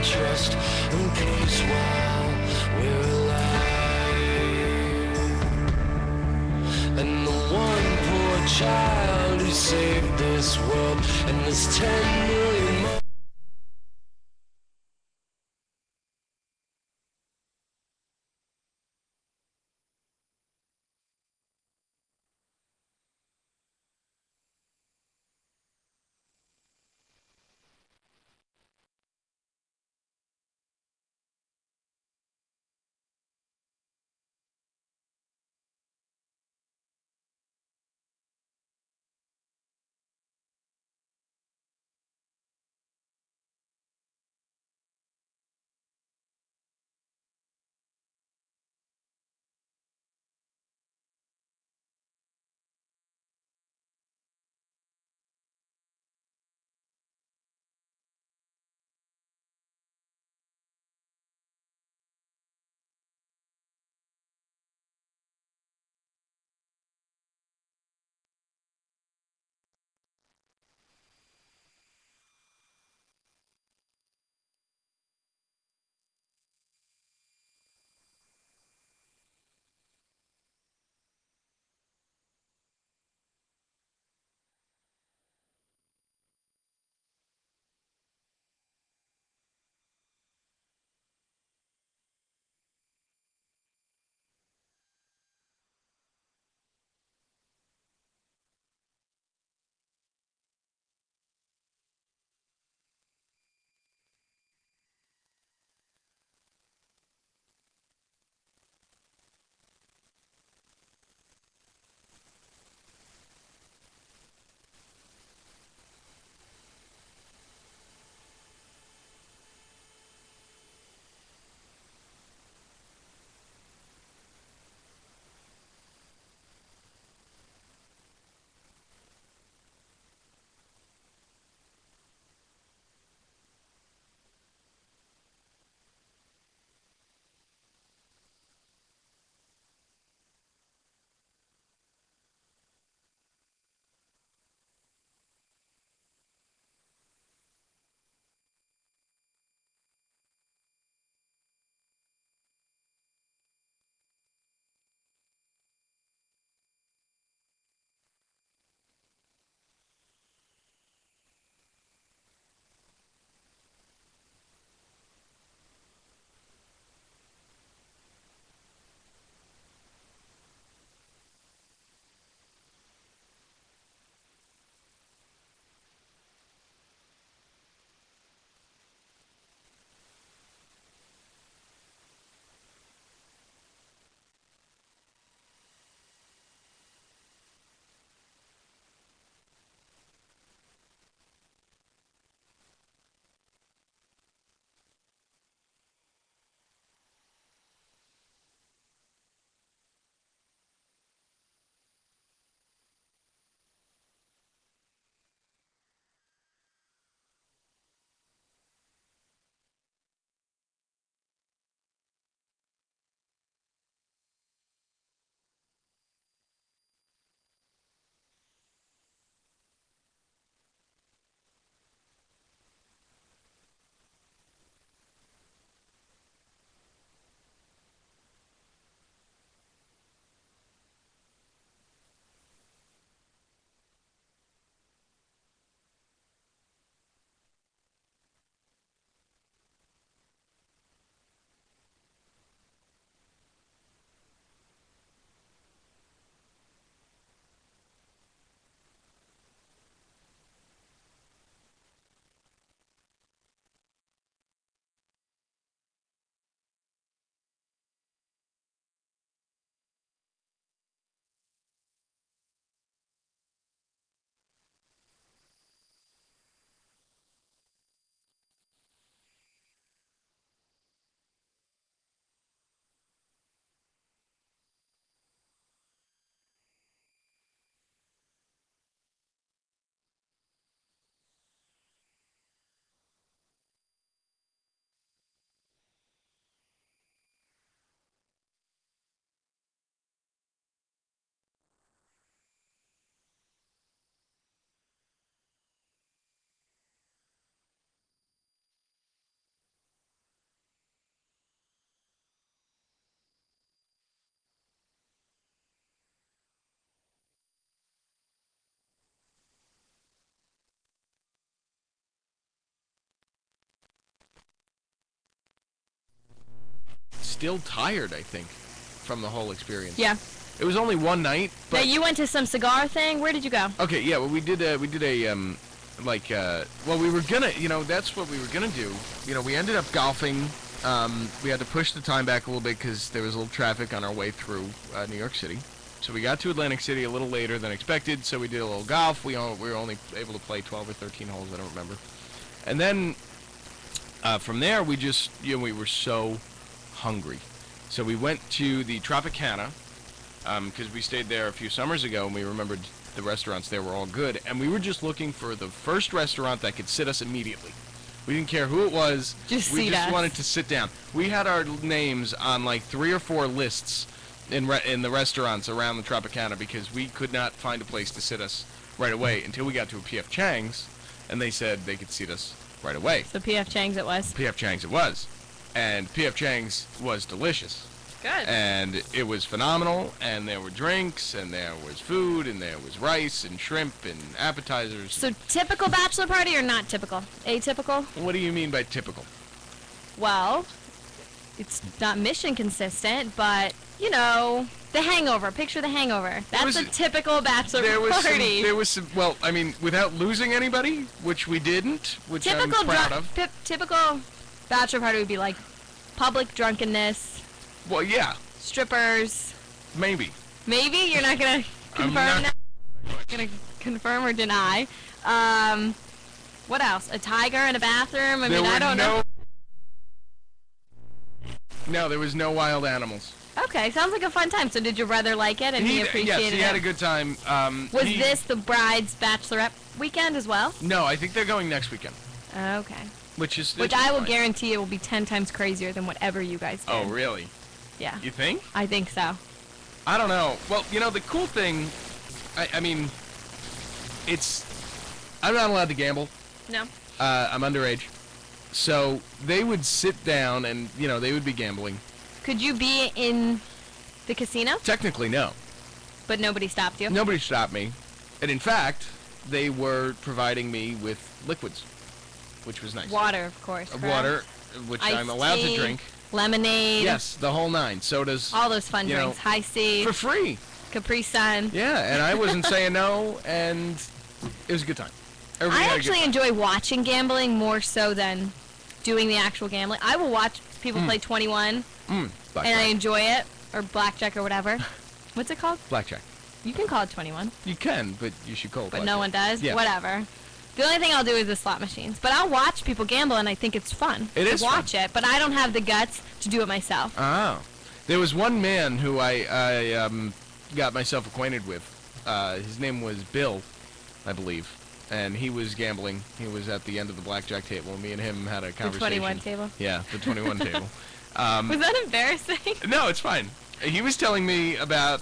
trust and peace while we're alive. And the one poor child who saved this world, and there's 10 million more. still tired, I think, from the whole experience. Yeah. It was only one night, but... Now, you went to some cigar thing? Where did you go? Okay, yeah, well, we did a, well, we were gonna, that's what we were gonna do. We ended up golfing. We had to push the time back a little bit because there was a little traffic on our way through New York City. So we got to Atlantic City a little later than expected, so we did a little golf. We were only able to play 12 or 13 holes, I don't remember. And then from there, we just, we were so hungry. So we went to the Tropicana, because we stayed there a few summers ago, and we remembered the restaurants there were all good. And we were just looking for the first restaurant that could sit us immediately. We didn't care who it was. We just wanted to sit down. We had our names on like 3 or 4 lists in the restaurants around the Tropicana because we could not find a place to sit us right away until we got to a P.F. Chang's, and they said they could seat us right away. So P.F. Chang's it was? P.F. Chang's it was. And P.F. Chang's was delicious. Good. And it was phenomenal, and there were drinks, and there was food, and there was rice, and shrimp, and appetizers. So typical bachelor party or not typical? Atypical? What do you mean by typical? Well, it's not mission consistent, but, The Hangover. Picture The Hangover. That's a typical bachelor party. There was some, well, I mean, without losing anybody, which we didn't, which I'm proud of. Typical bachelor party would be like public drunkenness. Well, yeah. Strippers. Maybe. Maybe? You're not going to confirm that? Going to confirm or deny. What else? A tiger in a bathroom? I don't know. No, there was no wild animals. Okay, sounds like a fun time. So did your brother like it and he appreciated it? Yes, he had a good time. Was this the bride's bachelorette weekend as well? No, I think they're going next weekend. Okay. Which I will guarantee it will be 10 times crazier than whatever you guys did. Oh, really? Yeah. You think? I think so. I don't know. Well, the cool thing, I mean, I'm not allowed to gamble. No. I'm underage. So they would sit down and, they would be gambling. Could you be in the casino? Technically, no. But nobody stopped you? Nobody stopped me. And in fact, they were providing me with liquids, which was nice. Water, of course. Water, which I'm allowed to drink. Lemonade. Yes, the whole 9. Sodas. All those fun drinks. High C. For free. Capri Sun. Yeah, and I wasn't saying no, and it was a good time. I actually enjoy watching gambling more so than doing the actual gambling. I will watch people play 21, and I enjoy it, or blackjack or whatever. What's it called? Blackjack. You can call it 21. You can, but you should call it blackjack. But no one does? Yeah. Whatever. The only thing I'll do is the slot machines. But I'll watch people gamble, and I think it's fun. It is fun. Watch it, but I don't have the guts to do it myself. Oh. There was one man who I got myself acquainted with. His name was Bill, I believe. And he was gambling. He was at the end of the blackjack table. Me and him had a conversation. The 21 table? Yeah, the 21 table. Was that embarrassing? No, it's fine. He was telling me about,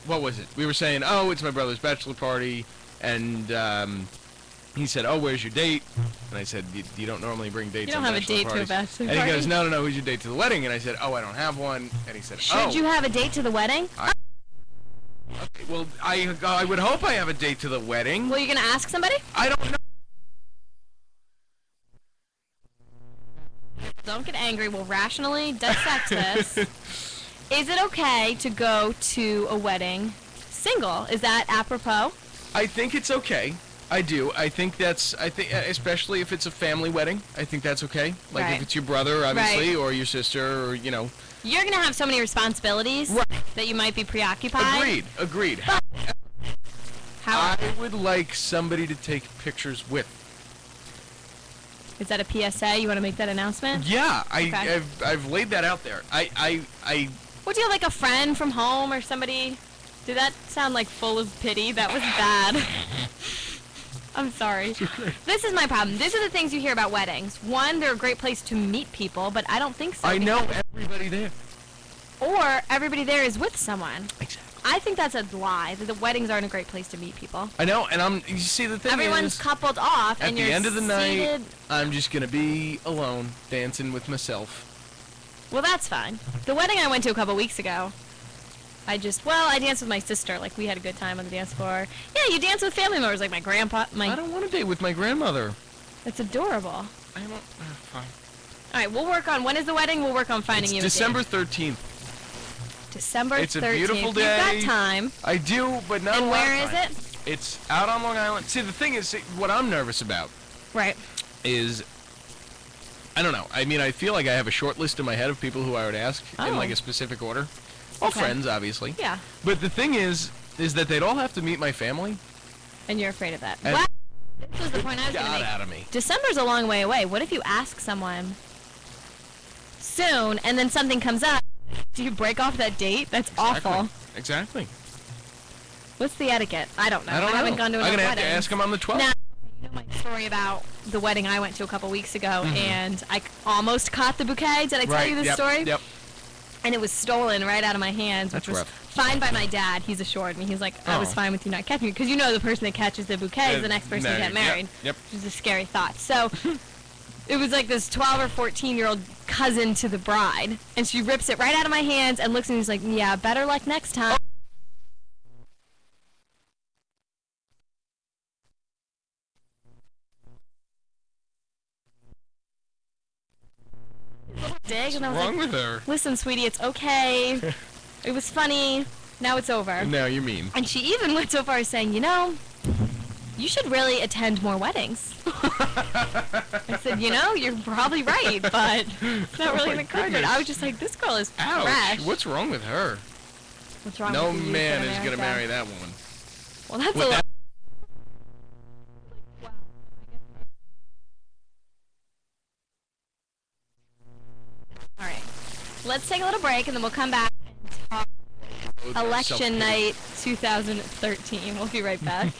what was it? We were saying, oh, it's my brother's bachelor party. And he said, oh, where's your date? And I said, you don't normally bring dates on bachelor parties. You don't have a date to a bachelor party? And he goes, no, who's your date to the wedding? And I said, oh, I don't have one. And he said, Should you have a date to the wedding? Okay, well, I would hope I have a date to the wedding. Well, you're going to ask somebody? I don't know. Don't get angry. We'll rationally dissect this. Is it okay to go to a wedding single? Is that apropos? I think it's okay. I do. I think especially if it's a family wedding, I think that's okay. Like if it's your brother, obviously, or your sister, or, You're going to have so many responsibilities that you might be preoccupied. Agreed. I would like somebody to take pictures with. Is that a PSA? You want to make that announcement? Yeah, I've laid that out there. What, do you have like a friend from home or somebody? Did that sound like full of pity? That was bad. I'm sorry. This is my problem. These are the things you hear about weddings. One, they're a great place to meet people, but I don't think so. I know everybody there. Or everybody there is with someone. Exactly. I think that's a lie, that the weddings aren't a great place to meet people. I know, and you see, the thing Everyone's coupled off, and you're at the end of the seated. night, I'm just going to be alone, dancing with myself. Well, that's fine. The wedding I went to a couple weeks ago, I danced with my sister. Like, we had a good time on the dance floor. Yeah, you dance with family members, like my grandpa. I don't want to date with my grandmother. That's adorable. Fine. All right, we'll work on, when is the wedding? We'll work on finding It's you December a date. 13th. December 13th. It's a beautiful day. You've got time. I do, but not And a lot where of is time. it? It's out on Long Island. See, the thing is, what I'm nervous about Right. is, I don't know. I mean, I feel like I have a short list in my head of people who I would ask in Oh. like a specific order. All Okay. friends, obviously. Yeah. But the thing is that they'd all have to meet my family. And you're afraid of that. And- What? This was the point I was going to God make. out of me. December's a long way away. What if you ask someone soon and then something comes up? Do you break off that date? That's awful. Exactly. What's the etiquette? I don't know. I don't know. haven't gone to enough I'm gonna have to weddings. ask them on the 12th. Now, you know my story about the wedding I went to a couple weeks ago, Mm-hmm. and I almost caught the bouquet. Did I tell Right, you this yep, story? Yep. And it was stolen right out of my hands, which That's was rough. fine by my dad. He's assured me. He's like, I was Oh. fine with you not catching it, because you know the person that catches the bouquet is the next person to get married. Yep. Which is a scary thought. So it was like this 12 or 14-year-old cousin to the bride, and she rips it right out of my hands and looks at me and is like, yeah, better luck next time. Dig, and I was What's wrong like, with her? listen, sweetie, it's okay. It was funny. Now it's over. Now you mean. And she even went so far as saying, you know, you should really attend more weddings. I said, you know, you're probably right, but it's not really Oh in my the carpet. goodness. I was just like, this girl is Ouch. fresh. What's wrong with her? What's wrong No with the youth man in is going to America? marry that woman. Well, that's With a lot. that- All right. Let's take a little break, and then we'll come back and talk election Self-pity. night 2013. We'll be right back.